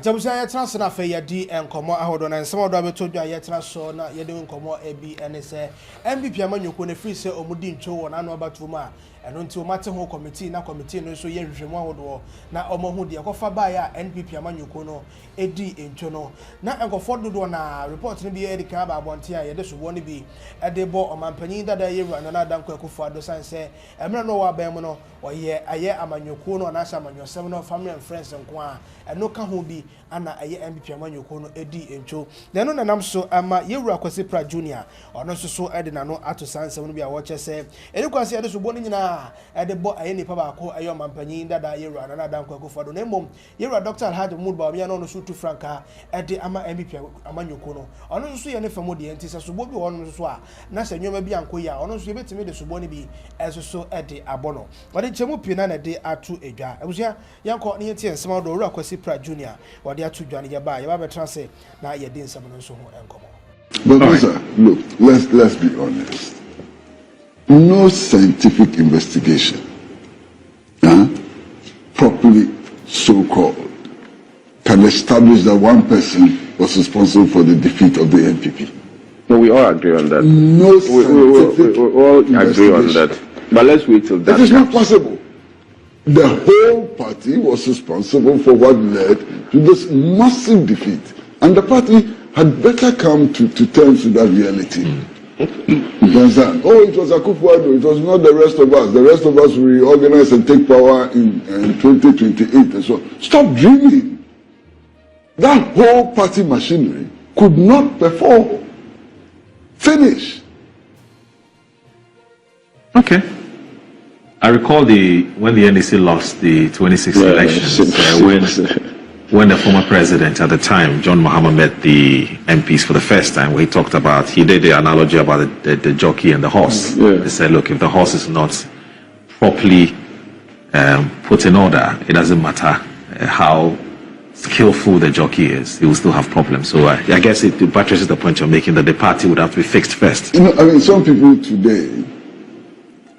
Alright, I was a transfer for your D and Como Ahodon and some of them told you I transfer na you're doing Como AB and it's a NPP Amanu when a free say or Mudin Cho and Anno Batuma and until matter whole committee na committee no so yen Jimwa na Omohudi Akofa Baya NPP Amanu Kono AD in Chono na Uncle Ford do na report to be Eddie Kaba Bontia yedes won't be at the bo or Mampani that year and another Akufo do say I don't know what Bemono or ye a year Amanu Kono and Asam your seminal family and friends and Kwa and no can be ana aye NPP amanyo kono edi encho den no nanam so ama yewura Kwesi Pratt Junior ono so ede na no ato sanse no bia wo chese eni kwase ede so bo ni nyina ede bo aye nipa ba ko ayo mampanyi dada yewura na dan Akufo do na mom yewura Dr. Alhaji Mood Bawumia no so tu franka ede ama NPP amanyo kono ono so ye ne famo de enti se so bo bi ono so a na se nyoma bi anko ya ono so ye betimi de so bo ni bi eso so ede abono wade chemu pina na de atu edwa abusia yanko ne yeti ensema do yewura Kwesi Pratt Junior wade atu dwa ne ba ya ba transe na ye din sam no so ho enkomo. But sir, look, let's be honest. No scientific investigation, properly so-called, can establish that one person was responsible for the defeat of the NPP. No, we all agree on that. No scientific we all agree on that. But let's wait till that. It is not possible. The whole party was responsible for what led to this massive defeat. And the party had better come to terms with that reality. You understand? Oh, it was Akufo, it was not the rest of us. The rest of us will reorganize and take power in 2028 and so on. Stop dreaming. That whole party machinery could not perform. Finish. Okay. I recall when the NDC lost the 2016 elections, when the former president at the time, John Mahama, met the MPs for the first time, where he did the analogy about the jockey and the horse. He said, look, if the horse is not properly put in order, it doesn't matter how skillful the jockey is, he will still have problems. So I guess it buttresses the point you're making that the party would have to be fixed first. You know, I mean, some people today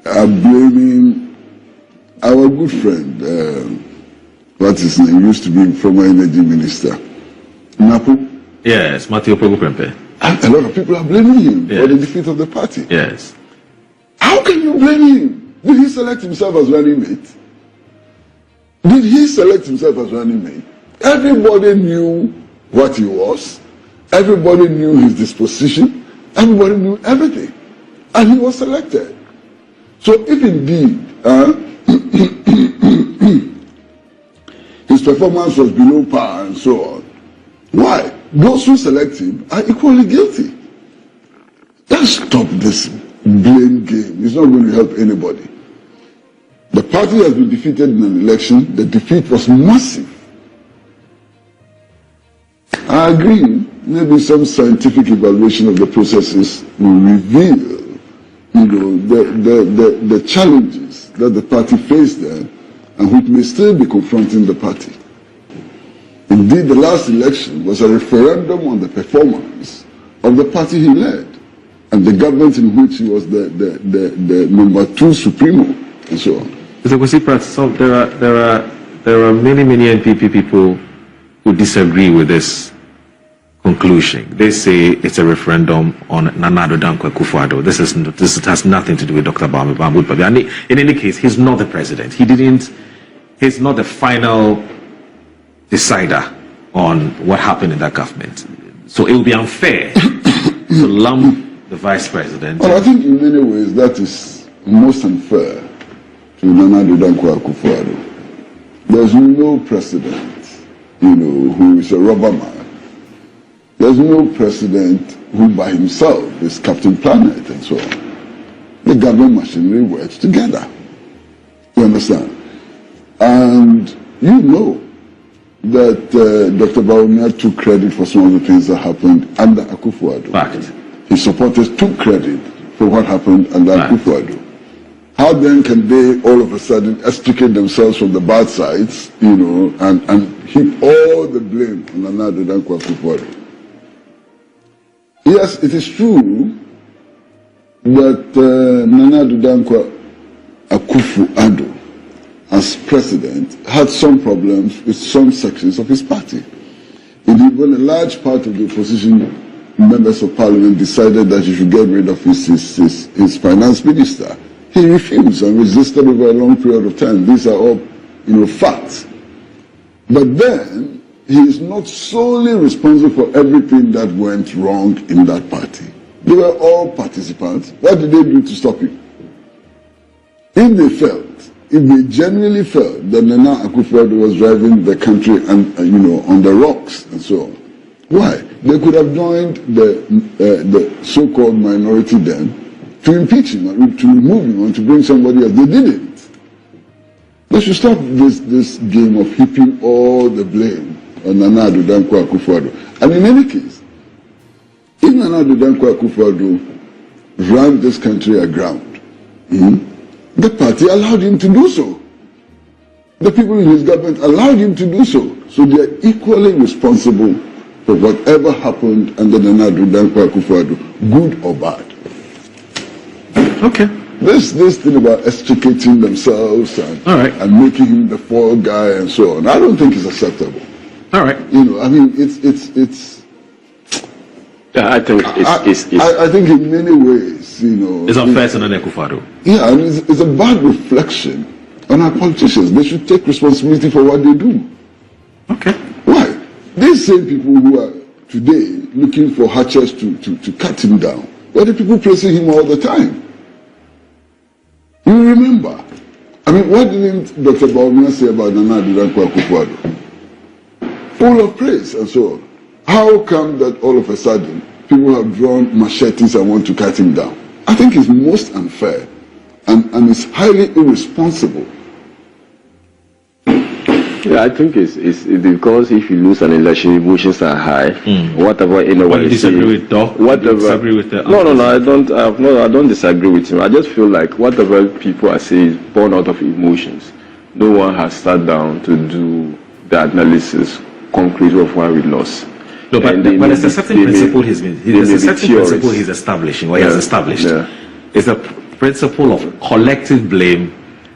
are blaming our good friend, what's his name, used to be former energy minister, Napu. Yes, Matthew Prempe. A lot of people are blaming him for the defeat of the party. Yes. How can you blame him? Did he select himself as running mate? Did he select himself as running mate? Everybody knew what he was. Everybody knew his disposition. Everybody knew everything. And he was selected. So if indeed his performance was below par and so on, why? Those who select him are equally guilty. Let's stop this blame game. It's not going to help anybody. The party has been defeated in an election. The defeat was massive. I agree. Maybe some scientific evaluation of the processes will reveal, the challenges that the party faced there, and which may still be confronting the party. Indeed, the last election was a referendum on the performance of the party he led, and the government in which he was the number 2 supremo, and so on. Mr. Kwesi Pratt, so there are many NPP people who disagree with this conclusion. They say it's a referendum on Nana Addo Akufo Addo. This has nothing to do with Dr. Bawumia. And in any case, he's not the president. He's not the final decider on what happened in that government. So it will be unfair to lump the vice president. Well, I think in many ways that is most unfair to Nana Addo Akufo Addo. There's no president, who is a rubber man. There's no president who by himself is Captain Planet and so on. The government machinery works together. You understand? And you know that Dr. Bawumia took credit for some of the things that happened under Akufo Addo. Fact. His supporters took credit for what happened under Akufo Addo. How then can they all of a sudden extricate themselves from the bad sides, and heap all the blame on Nana Addo Akufo Addo? Yes, it is true that Nana Addo Akufo Addo, as president, had some problems with some sections of his party. Indeed, when a large part of the opposition members of parliament decided that he should get rid of his finance minister, he refused and resisted over a long period of time. These are all, facts. But then, he is not solely responsible for everything that went wrong in that party. They were all participants. What did they do to stop him? If they genuinely felt that Nana Akufo-Addo was driving the country and on the rocks and so on, why? They could have joined the so-called minority then to impeach him, to remove him, and to bring somebody else. They didn't. They should stop this game of heaping all the blame on Nana Addo Dankwa Akufo-Addo. And in any case, if Nana Addo Dankwa Akufo-Addo ran this country aground, the party allowed him to do so. The people in his government allowed him to do so. So they are equally responsible for whatever happened under Nana Addo Dankwa Akufo-Addo, good or bad. Okay. This thing about extricating themselves and making him the fall guy and so on, I don't think is acceptable. All right. It's. Yeah, I think I think in many ways, it's unfair to Nana Akufo-Addo. Yeah, and it's a bad reflection on our politicians. They should take responsibility for what they do. Okay. Why? These same people who are today looking for hatchets to cut him down were the people praising him all the time. You remember? What didn't Dr. Bawumia say about Nana Addo Dankwa Akufo-Addo? Full of praise and so on. How come that all of a sudden people have drawn machetes and want to cut him down? I think it's most unfair and it's highly irresponsible. Yeah, I think it's because if you lose an election, emotions are high. Whatever anyone is saying. Disagree with Doc? Whatever. Disagree with the No, I don't disagree with him. I just feel like whatever people are saying is born out of emotions. No one has sat down to do the analysis concrete of why we lost. No, but there's a certain principle he's establishing, or he has established. Yeah. It's a principle of collective blame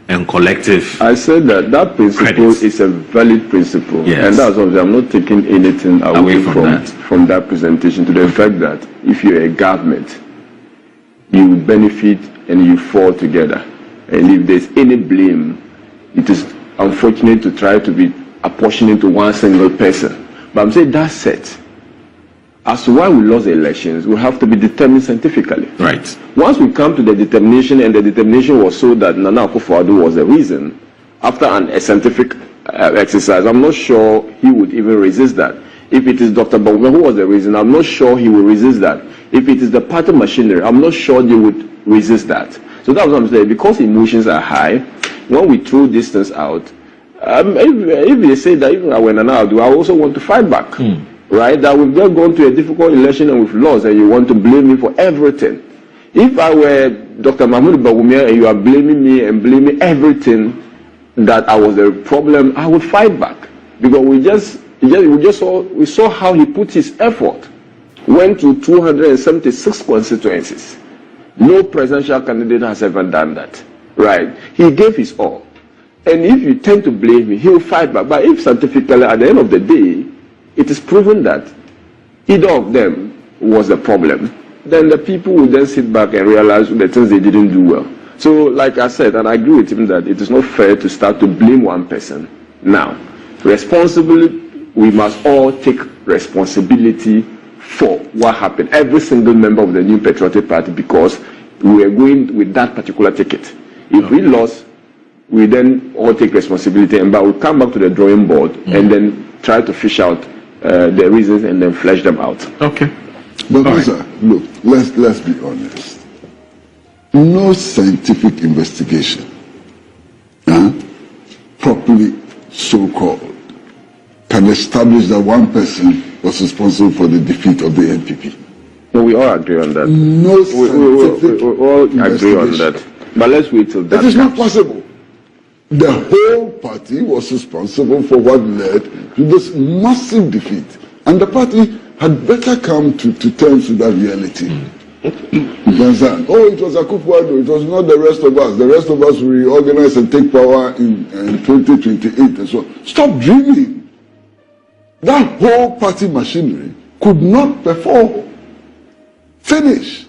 and collective. I said that principle is a valid principle, yes. And that's why I'm not taking anything away from that presentation, to the fact that if you're a government, you benefit and you fall together. And if there's any blame, it is unfortunate to try to be apportioning to one single person. But I'm saying that's set. As to why we lost the elections, we have to be determined scientifically. Right. Once we come to the determination, and the determination was so that Nana Akufo-Addo was the reason, after a scientific exercise, I'm not sure he would even resist that. If it is Dr. Bawumia who was the reason, I'm not sure he will resist that. If it is the party machinery, I'm not sure they would resist that. So that's what I'm saying. Because emotions are high, when we throw these things out, if they say that even when Nana Addo, I also want to fight back. Right? That we've just gone to a difficult election and we've lost, and you want to blame me for everything. If I were Dr. Mahmoud Bawumia and you are blaming me and blaming everything that I was the problem, I would fight back. Because we saw how he put his effort. Went to 276 constituencies. No presidential candidate has ever done that. Right? He gave his all. And if you tend to blame me, he will fight back. But if scientifically, at the end of the day, it is proven that either of them was the problem, then the people will then sit back and realize the things they didn't do well. So, like I said, and I agree with him that it is not fair to start to blame one person. Now, responsibly, we must all take responsibility for what happened. Every single member of the New Patriotic Party, because we are going with that particular ticket. If we lost, we then all take responsibility, and we'll come back to the drawing board and then try to fish out the reasons and then flesh them out. Okay. But look, let's be honest. No scientific investigation, properly so-called, can establish that one person was responsible for the defeat of the NPP. No, we all agree on that. No scientific we all agree on that. But let's wait till that. It is not possible. The whole party was responsible for what led to this massive defeat. And the party had better come to terms with that reality. You understand? Oh, it was Akufo-Addo, it was not the rest of us. The rest of us will reorganize and take power in 2028 and so on. Stop dreaming. that whole party machinery could not perform. Finish.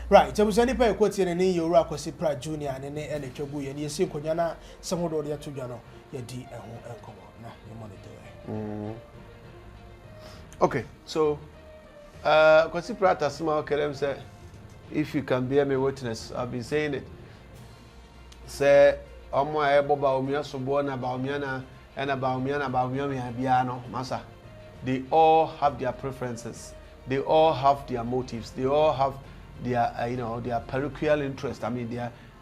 Right, so any pay quoting any you Kwesi Pratt Junior and any Chabu and you see Konyana, some of the other two Jano, your D and home na your money. Okay, so Kwesi Pratt as small Kerem said, if you can bear me witness, I've been saying it. Say, Omo ebo Bawumia so born about Miana and about Bawumia Biano, Massa. They all have their preferences. They all have their motives. They all have their their parochial interest. I mean,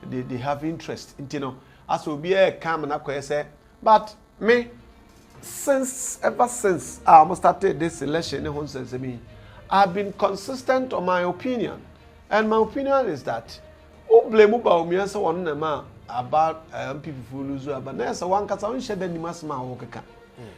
they have interest in as will be a calm and say, but me ever since I almost started this election in sense, I've been consistent on my opinion, and my opinion is that blame Bawumia so on the about people who lose, but there's one case I share the nimasma worker.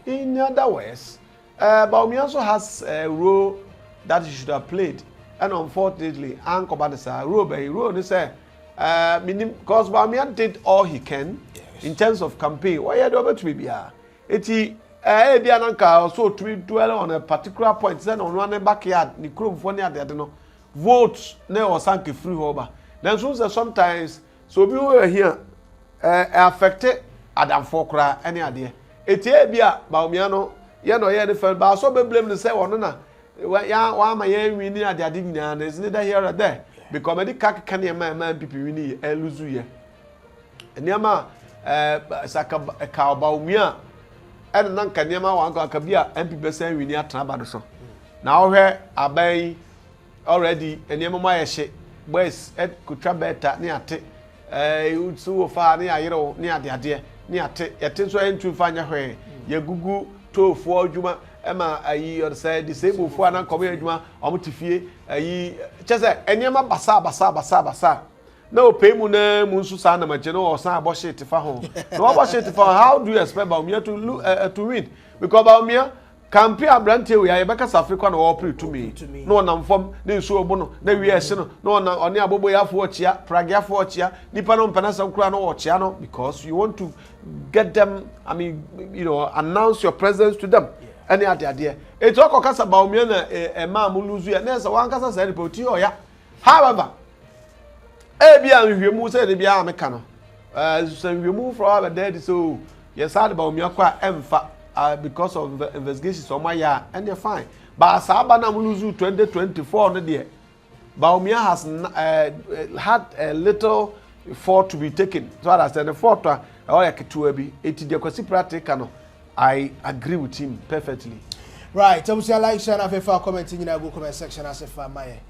In other words, Bawumia also has a role that he should have played. And unfortunately, Uncle Banessa, Robe, they say, because Bawumia did all he can in terms of campaign. Why are you over to be here? Also to dwell on a particular point, then on one backyard, the crew for near the votes, ne or sank free over. Then sometimes, so we were here affected Adam Fokra, any idea. Bia Bawumia, the first, but so be blamed to say, one. Why my winning at the Adigna, there's neither here or there. Because I can't man people winning a lose you. And Yama a cow Bawumia and Nanka Yama one Kabia NPP saying we near Trabadoso. Now here I buy already and Yama my shit. West at Kutrabeta near Tit. You so far near the idea near Tit. Yet so to find your way. Your Gugu 2 Juma. Emma, I said, disabled for an uncommon omutifie, just anyama basa. No payment, Munsusana, my general, or San Boshit to home. No Boshit for how do you expect Bawumia to win? Because Bawumia can pay a brand till we are because African or pre to me. No one from the Suobono, the Viesino, no one on your Boboya for Chia, Pragia for Chia, Nippon Panasa Crano or Chiano, because you want to get them, I mean, announce your presence to them. Any idea? It's all because about me a man who lose you, and there's one case I report to you. However, Abia, you move said the Biamecano. So we move from our dead, so yes, I about me quite because of the investigations on my yard, and you're fine. But Sabana lose you 2024 on the day. Bawumia has had a little effort to be taken. So I said the fourth one, or like to be 80 Kwesi Pratt. I agree with him perfectly. Right, so like, share, and comment in the comment section as if I may.